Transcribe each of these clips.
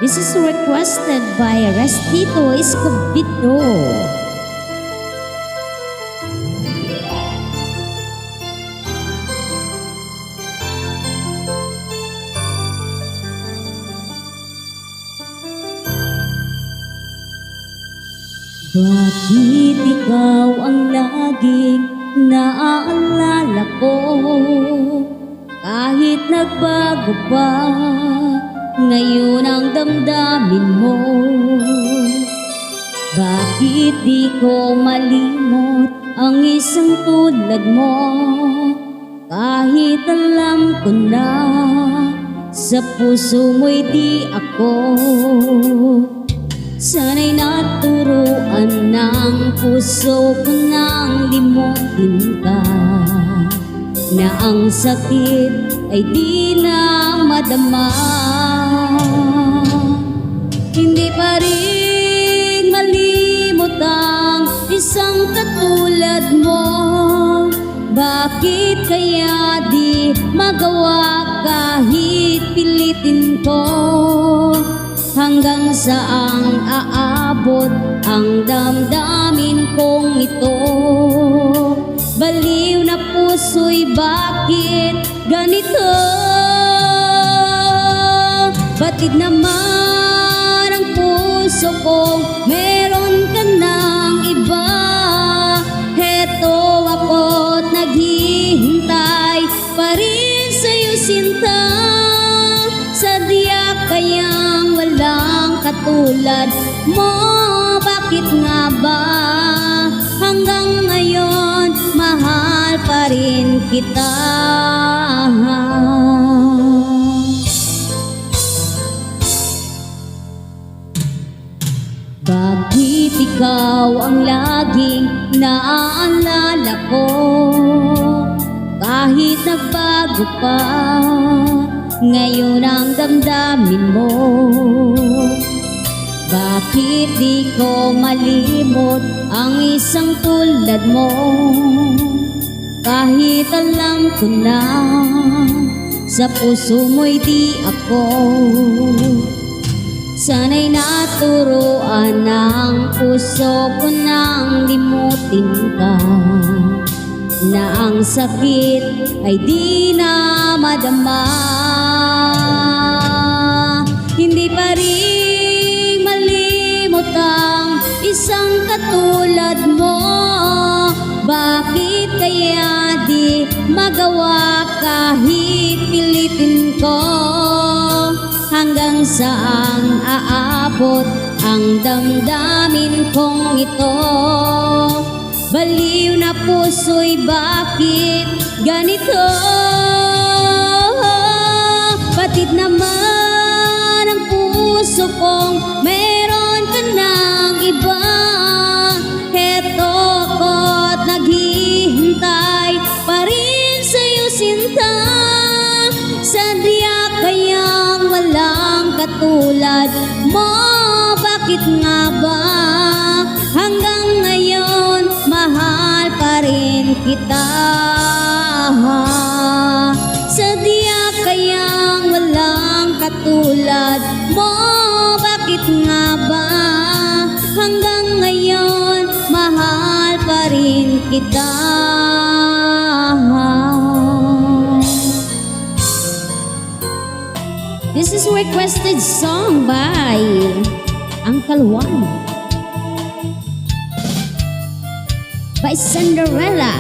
This is requested by Restito Escobedo. Bakit ikaw ang laging naaalala ko? Kahit nagbago pa ngayon ang damdamin mo. Bakit di ko malimot ang isang tulad mo? Kahit alam ko na sa puso mo'y di ako. Sana'y naturuan ng puso ko nang limutin ka, na ang sakit ay di na madama. Hindi pa rin malimot ang isang katulad mo. Bakit kaya di magawa kahit pilitin ko? Hanggang saang aabot ang damdamin kong ito? Baliw na puso'y bakit ganito? Batid naman ang puso ko, meron ka ng iba. Heto ako't naghihintay pa rin sa'yo, sinta. Sadya kayang walang katulad mo. Bakit nga ba hanggang ngayon mahal pa rin kita? Bakit ikaw ang laging naaalala ko? Kahit nagbago pa ngayon ang damdamin mo. Bakit di ko malimot ang isang tulad mo? Kahit alam ko na sa puso mo'y di ako. Sana'y naturuan ng puso ko nang limutin ka, na ang sakit ay di na madama. Hindi pa rin malimot ang isang katulad mo. Bakit kaya di magawa kahit pilitin ko? Hanggang saang aabot ang damdamin kong ito? Baliw na puso'y bakit ganito? Batid naman ang puso kong meron ka ng iba. Heto ako't naghihintay pa rin sa'yo, sinta. Sadya kayang walang katulad mo. Bakit nga ba hanggang ngayon mahal pa rin kita? Sadya kayang walang katulad mo. Bakit nga ba hanggang ngayon mahal pa rin kita? This is requested song by Uncle Juan, by Cinderella.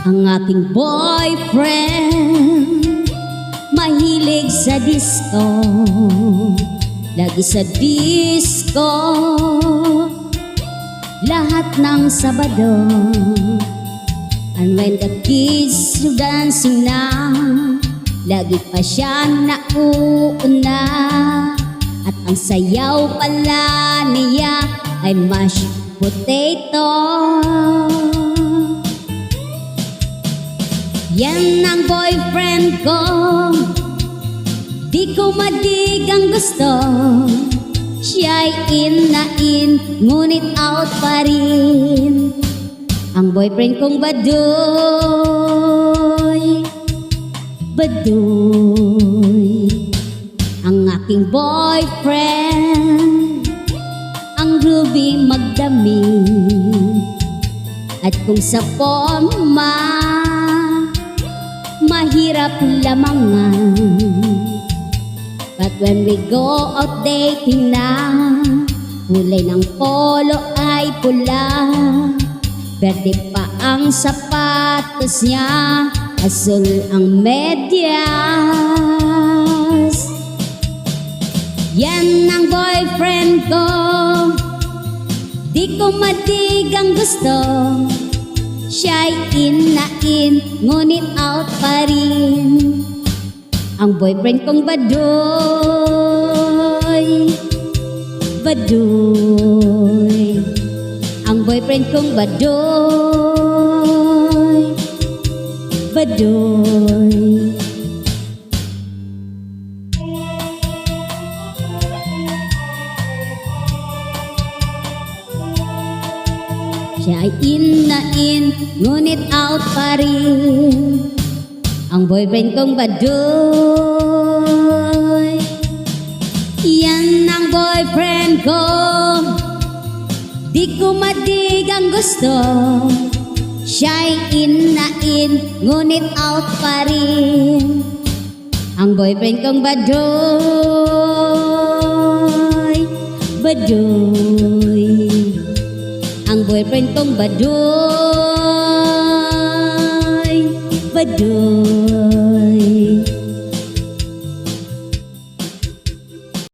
Ang aking boyfriend mahilig sa disco, lagi sa disco lahat ng Sabado. And when the kids are dancing na, lagi pa siya nauuna. At ang sayaw pala niya ay mashed potato. Yan ang boyfriend ko, di ko madig ang gusto. Siya'y in na in, ngunit out pa rin ang boyfriend kong baduy. Baduy, ang aking boyfriend, ang Ruby magdamit. At kung sa forma, mahirap lamangan. But when we go out dating na, kulay ng polo ay pula, berde pa ang sapatos niya, asul ang medyas. Yan ang boyfriend ko, di ko madig ang gusto. Siya'y in na in, ngunit out pa rin. Ang boyfriend kong baduy, baduy. Ang boyfriend kong baduy, baduy. Siya ay in na in, ngunit out pa rin. Ang boyfriend kong baduy, yan ang boyfriend ko. Di ko madig ang gusto. Siya'y in na in, ngunit out pa rin. Ang boyfriend kong baduy, baduy. Ang boyfriend kong baduy, baduy.